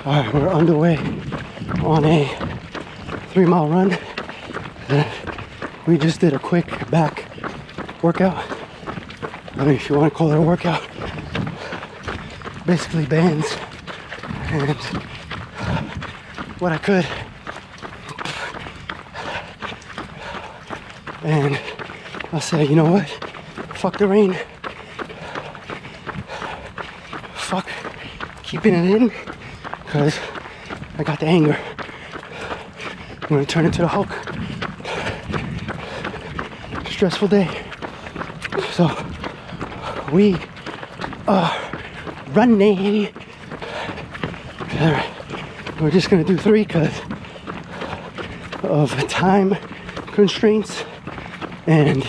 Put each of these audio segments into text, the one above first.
All right, we're underway on a 3-mile run. We just did a quick back workout. I mean, if you want to call it a workout, basically bands and what I could. And I said, you know what? Fuck the rain. Fuck keeping it in, because I got the anger. I'm gonna turn into the Hulk. Stressful day. So we are running. We're just gonna do 3 because of time constraints, and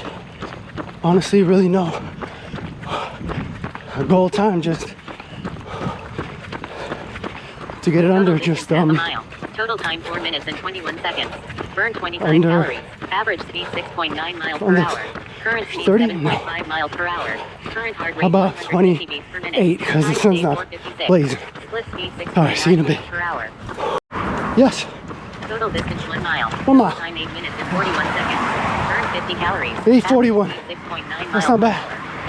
honestly really no goal time, just to get it under just total time 4 minutes and 21 seconds. Burn 25 calories. Average speed 6.9 miles per hour. Current speed 7.5 miles per hour. Current heart rate. How about 28 because the sun's not blazing. All right, see you in a bit. Yes. Total distance 1 mile. 1 mile. Time 8 minutes and 41 seconds. Burn 50 calories. 8:41. 6.9 That's not bad.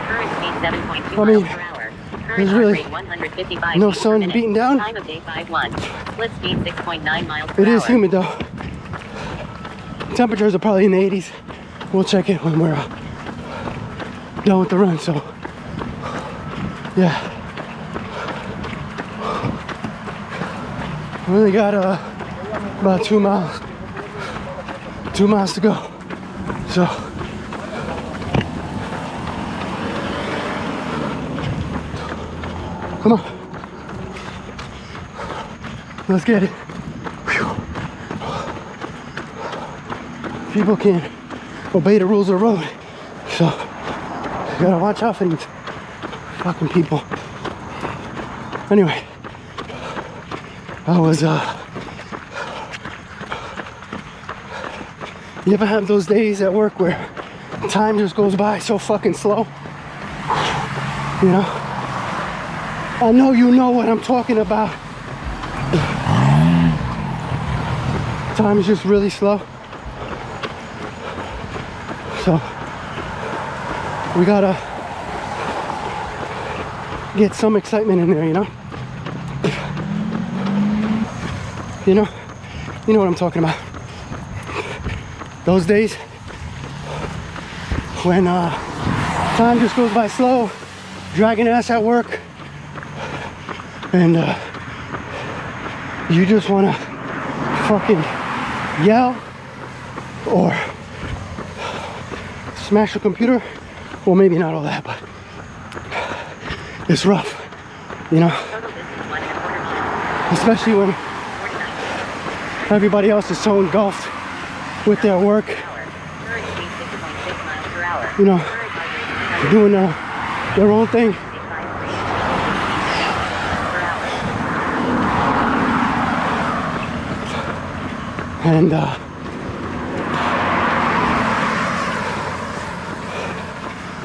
Current speed 7.2 I mean, miles per hour. there's really no sun beating down. Time of day 5:1. Split speed 6.9 miles per It hour. is humid though. Temperatures are probably in the 80s. We'll check it when we're done with the run. So yeah, we only got about 2 miles. 2 miles to go. So come on, let's get it. Whew. People can't obey the rules of the road, so you gotta watch out for these fucking people. Anyway, I was you ever have those days at work where time just goes by so fucking slow? You know? I know you know what I'm talking about. Time is just really slow. So we gotta get some excitement in there, you know? You know what I'm talking about. Those days when time just goes by slow, dragging ass at work, and you just wanna fucking yell or smash a computer. Well, maybe not all that, but it's rough, you know? Especially when everybody else is so engulfed with their work, you know, doing their own thing. And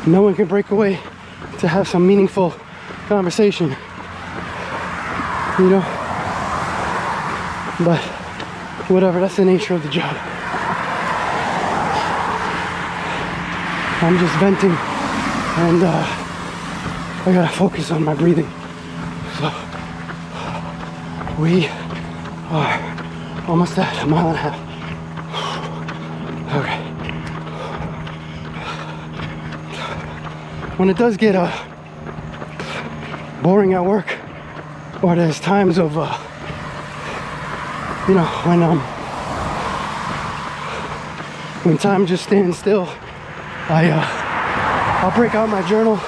no one can break away to have some meaningful conversation, you know? But whatever, that's the nature of the job. I'm just venting, and I gotta focus on my breathing. So we are almost at 1.5 miles. Okay. When it does get boring at work, or there's times of you know, when time just stands still, I'll break out my journal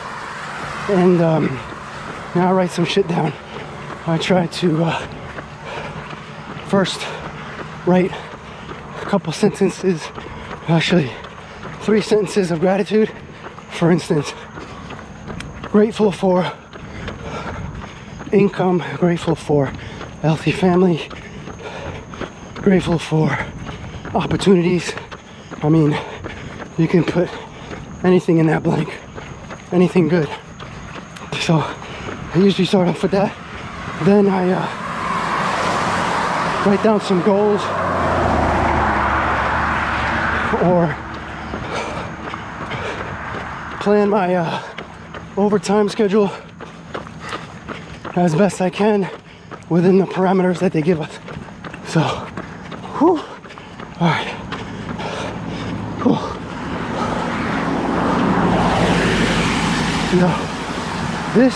and you know, I write some shit down. I try to first write a couple sentences, actually 3 sentences of gratitude. For instance, grateful for income, grateful for a healthy family, grateful for opportunities. I mean, you can put anything in that blank, anything good. So I usually start off with that. Then I write down some goals, or plan my overtime schedule as best I can within the parameters that they give us. So, whew, all right. Whew. You know, this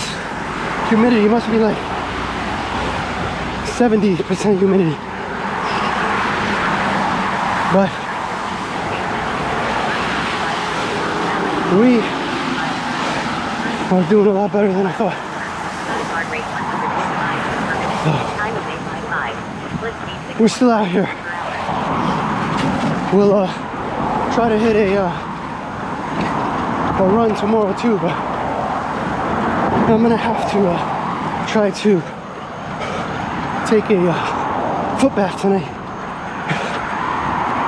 humidity must be like 70% humidity. But we are doing a lot better than I thought. So, we're still out here. We'll try to hit a run tomorrow too, but I'm gonna have to try to take a foot bath tonight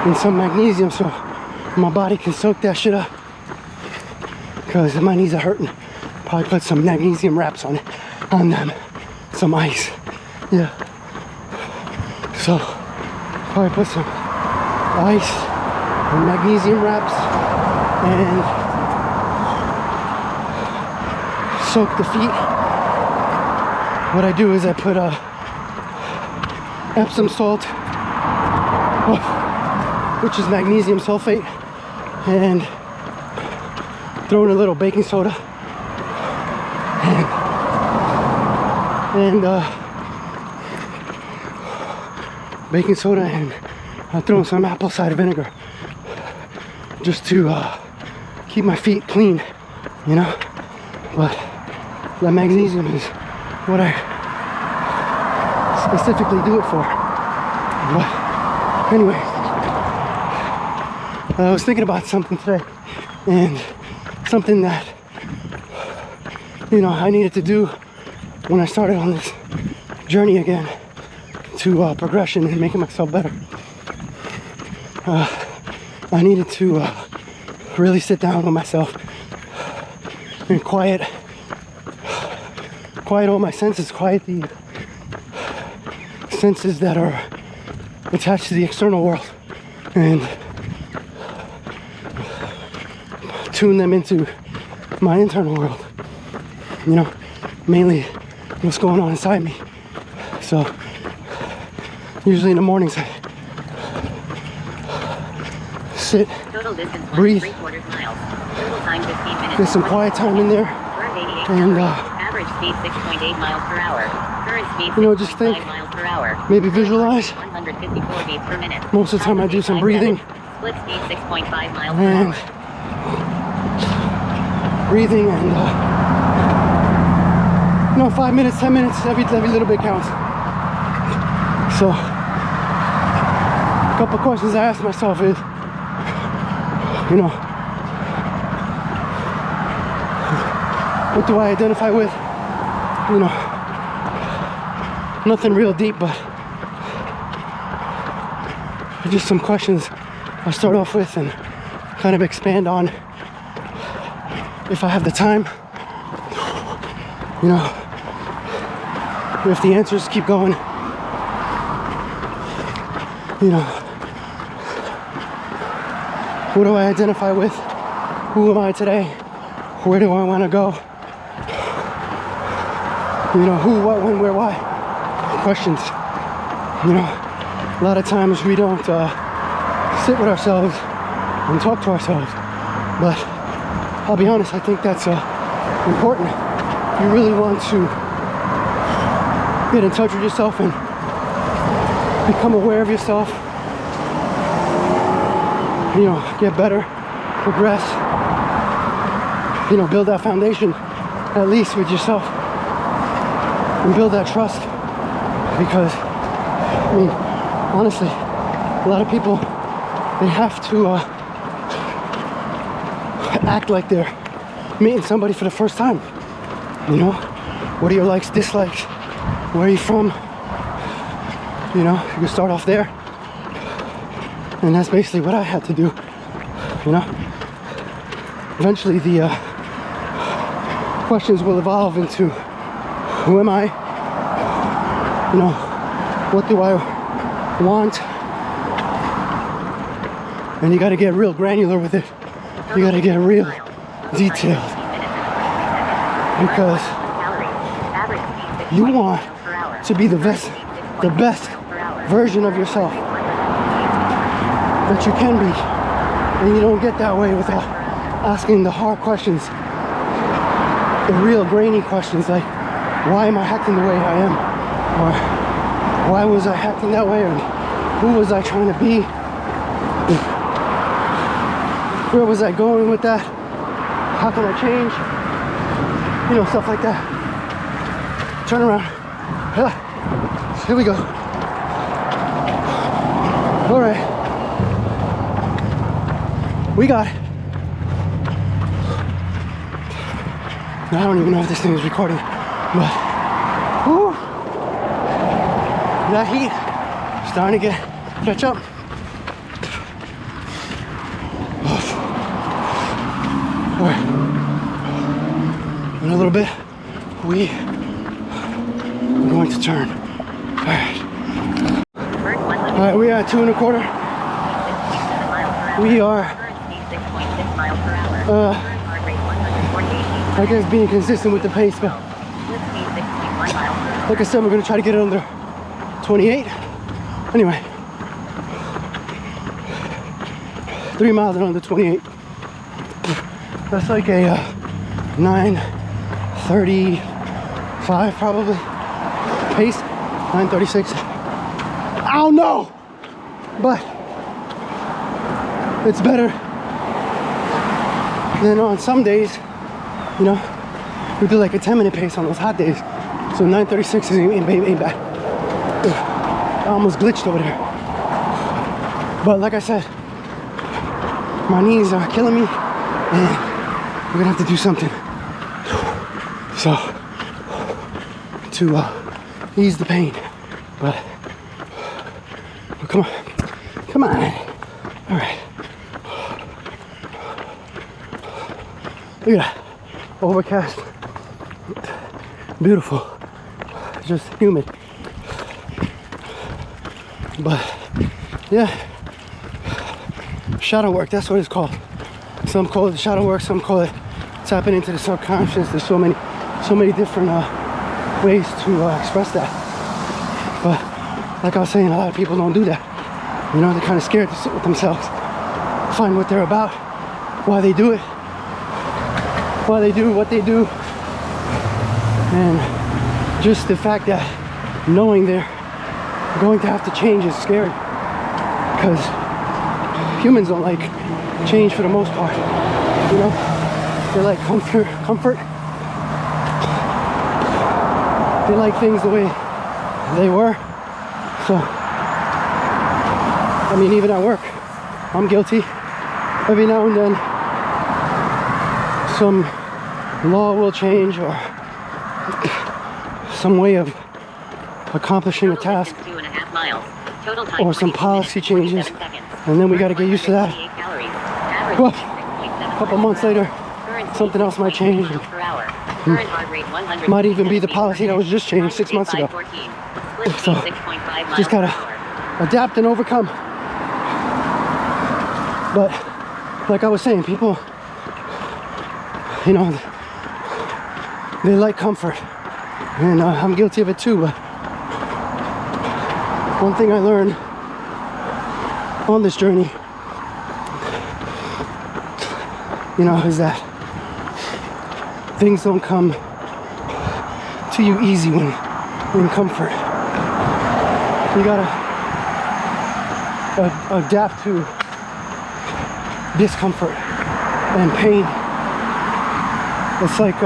in some magnesium so my body can soak that shit up, because my knees are hurting. Probably put some magnesium wraps on them, some ice. Yeah. So probably put some ice and magnesium wraps and soak the feet. What I do is I put Epsom salt, which is magnesium sulfate, and throw in a little baking soda and baking soda, and I throw in some apple cider vinegar just to keep my feet clean, you know. But that magnesium is what I specifically do it for. But anyway, I was thinking about something today, and something that, you know, I needed to do when I started on this journey again to progression and making myself better. I needed to really sit down with myself and quiet all my senses, quiet the senses that are attached to the external world, and tune them into my internal world, you know, mainly what's going on inside me. So usually in the mornings I sit, breathe, get some quiet time in there, and average speed 6.8 miles per hour. Current speed, you know, just think, miles per hour. maybe visualize. 154 beats per minute. Most of the time I do some breathing. Split speed 6.5 miles per And hour. breathing, and you know, 5 minutes, 10 minutes, every little bit counts. So a couple questions I ask myself is, you know, what do I identify with? You know, nothing real deep, but just some questions I start off with and kind of expand on if I have the time. You know, if the answers keep going, you know, what do I identify with? Who am I today? Where do I want to go? You know, who, what, when, where, why? Questions. You know, a lot of times we don't sit with ourselves and talk to ourselves. But I'll be honest, I think that's important. You really want to get in touch with yourself and become aware of yourself. You know, get better, progress. You know, build that foundation, at least with yourself, and build that trust. Because, I mean, honestly, a lot of people, they have to act like they're meeting somebody for the first time. You know, what are your likes, dislikes? Where are you from? You know, you can start off there. And that's basically what I had to do. You know, eventually the questions will evolve into, who am I? You know, what do I want. And you got to get real granular with it. You got to get real detailed. Because you want to be the best version of yourself that you can be. And you don't get that way without asking the hard questions, the real grainy questions, like, why am I acting the way I am? Or why was I acting that way? Or who was I trying to be? Where was I going with that? How can I change? You know, stuff like that. Turn around. Here we go. All right. We got it. Now, I don't even know if this thing is recording, but whew, that heat starting to catch up. All right. In a little bit, we are going to turn. All right. All right, we are at 2 1/4. We are, I guess, being consistent with the pace, but like I said, we're gonna try to get it under 28. Anyway, 3 miles and under 28. That's like a 9:35 probably pace, 9:36. I don't know, but it's better than on some days. You know, we do like a 10-minute pace on those hot days, so 9:36 ain't bad. I almost glitched over there, but like I said, my knees are killing me, and we're gonna have to do something so to ease the pain. But come on, all right. Look at that, overcast, beautiful, just humid. But yeah, shadow work, that's what it's called. Some call it shadow work, some call it tapping into the subconscious. There's so many different ways to express that. But like I was saying, a lot of people don't do that. You know, they're kind of scared to sit with themselves, find what they're about, why they do it, why they do what they do. And just the fact that knowing they're going to have to change is scary, because humans don't like change for the most part. You know, they like comfort. They like things the way they were. So, I mean, even at work, I'm guilty. Every now and then, some law will change, or some way of accomplishing a task, or some policy changes, and then we got to get used to that. Well, a couple months later, something else might change. Might even be the policy that was just changed 6 months ago. So, just gotta adapt and overcome. But, like I was saying, people, you know, they like comfort. And I'm guilty of it too. But one thing I learned on this journey, you know, is that things don't come to you easy when in comfort. You gotta adapt to discomfort and pain. It's like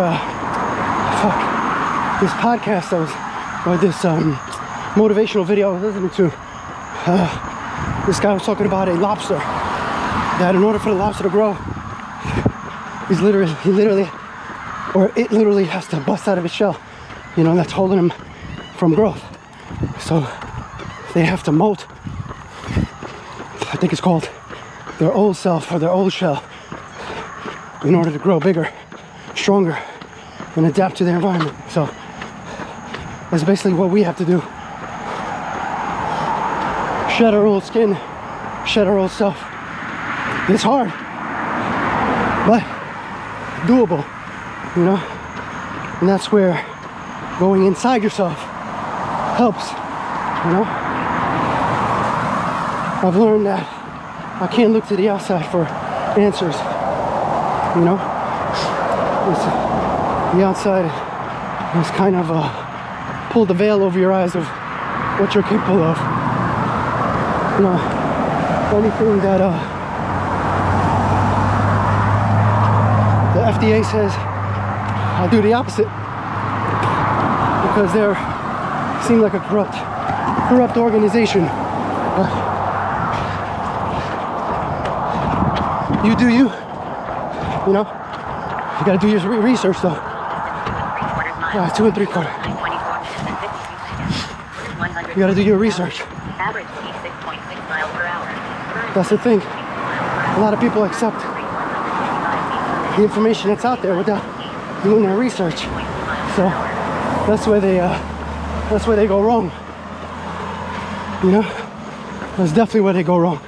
this podcast or this motivational video I was listening to. This guy was talking about a lobster, that in order for the lobster to grow, it literally has to bust out of its shell. You know, that's holding him from growth. So they have to molt, I think it's called, their old self or their old shell in order to grow bigger, stronger, and adapt to their environment. So that's basically what we have to do. shed our old skin, shed our old self. It's hard, but doable, you know? And that's where going inside yourself helps, you know? I've learned that I can't look to the outside for answers, you know? The outside is kind of pull the veil over your eyes of what you're capable of. You know, anything that the FDA says, I do the opposite because they seem like a corrupt organization. You do you. You know, you gotta do your research though. 2 3/4. You gotta do your research. Average speed 6.6 miles per hour. That's the thing. A lot of people accept the information that's out there without doing their research. So that's where they go wrong. You know, that's definitely where they go wrong.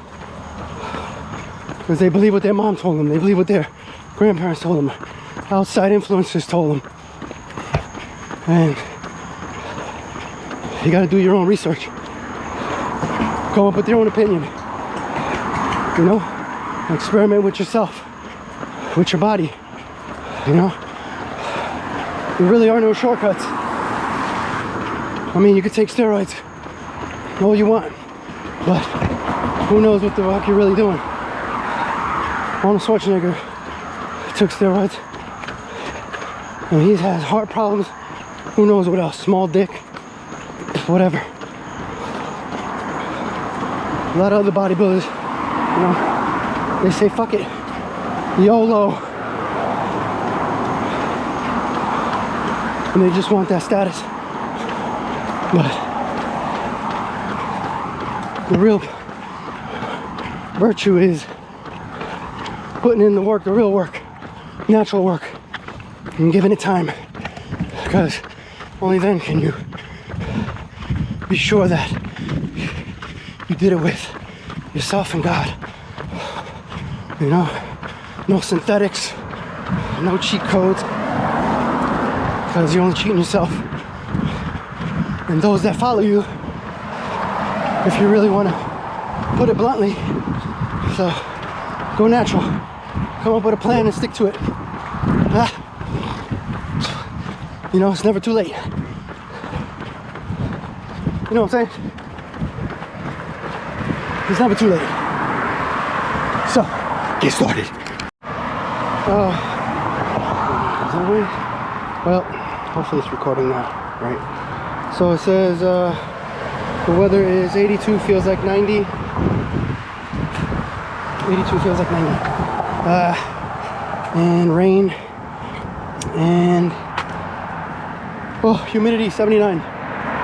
Because they believe what their mom told them. They believe what their grandparents told them. Outside influences told them. And you gotta do your own research. Come up with your own opinion. You know? Experiment with yourself. With your body. You know? There really are no shortcuts. I mean, you could take steroids all you want. But who knows what the fuck you're really doing. Arnold Schwarzenegger took steroids. And he has heart problems. Who knows what else? Small dick. Whatever. A lot of other bodybuilders, you know, they say fuck it. YOLO. And they just want that status. But the real virtue is putting in the work, the real work, natural work, and giving it time. Because only then can you be sure that you did it with yourself and God. You know, no synthetics, no cheat codes, because you're only cheating yourself. And those that follow you, if you really want to put it bluntly, so go natural. Come up with a plan and stick to it. You know, it's never too late. You know what I'm saying? It's never too late. So, get started. Is that right? Well, hopefully it's recording now, right? So it says the weather is 82, feels like 90. 82 feels like 90. And rain. And oh, humidity 79.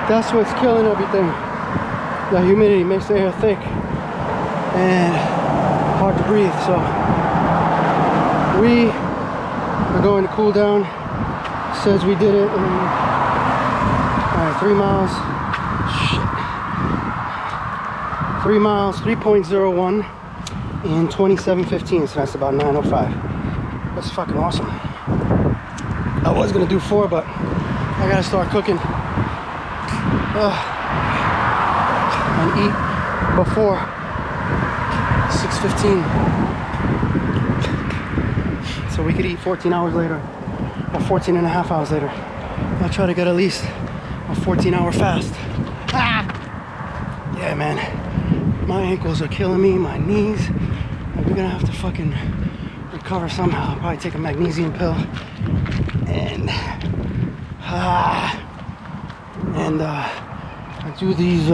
That's what's killing everything. The humidity makes the air thick and hard to breathe. So we are going to cool down. Says we did it in 3 miles. Shit. 3 miles, 3.01 in 27:15. So that's about 9:05. That's fucking awesome. I was gonna do 4, but I gotta start cooking and eat before 6:15, so we could eat 14 hours later or 14 and a half hours later. I'll try to get at least a 14-hour fast. Yeah, man, my ankles are killing me, my knees. We're gonna have to fucking recover somehow. I'll probably take a magnesium pill and do these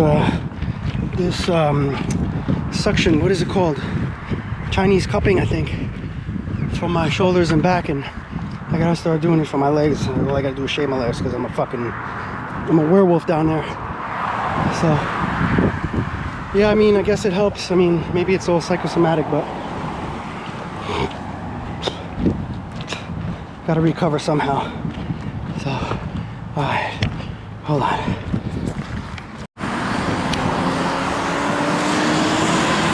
suction, what is it called, Chinese cupping, I think, for my shoulders and back. And I gotta start doing it for my legs. All I gotta do is shave my legs because I'm a werewolf down there. So yeah, I mean, I guess it helps. I mean, maybe it's all psychosomatic, but gotta recover somehow. So, alright, hold on.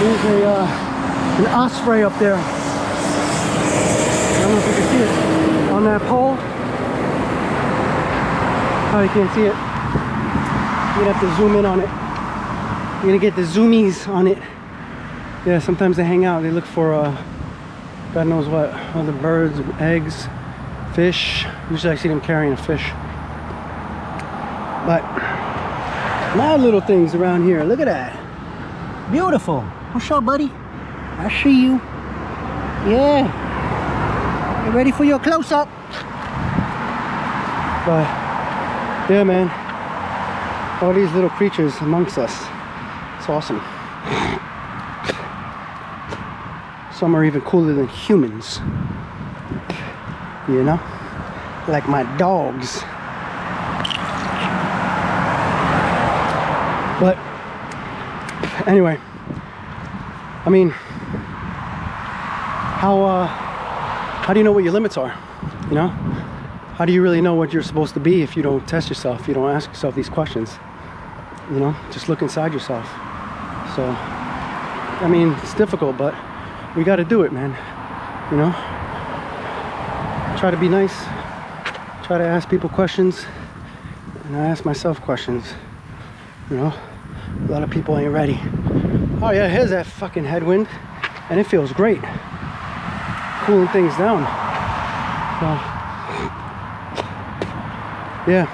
There's an osprey up there. I don't know if you can see it on that pole. Oh, you can't see it. You're gonna have to zoom in on it. You're gonna get the zoomies on it. Yeah, sometimes they hang out. They look for God knows what, other birds, eggs, fish. Usually I see them carrying a fish. But my little things around here, look at that. Beautiful. What's up, buddy? I see you. Yeah. You ready for your close-up? But yeah, man. All these little creatures amongst us. It's awesome. Some are even cooler than humans. You know? Like my dogs. But anyway, I mean, how do you know what your limits are? You know? How do you really know what you're supposed to be if you don't test yourself, if you don't ask yourself these questions? You know, just look inside yourself. So, I mean, it's difficult, but we got to do it, man. You know, try to be nice, try to ask people questions, and I ask myself questions. You know, a lot of people ain't ready. Oh yeah, here's that fucking headwind, and it feels great, cooling things down. So yeah,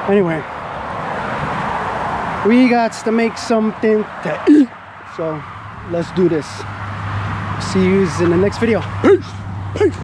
anyway, we got to make something to eat, so let's do this. See you in the next video. Peace. Peace.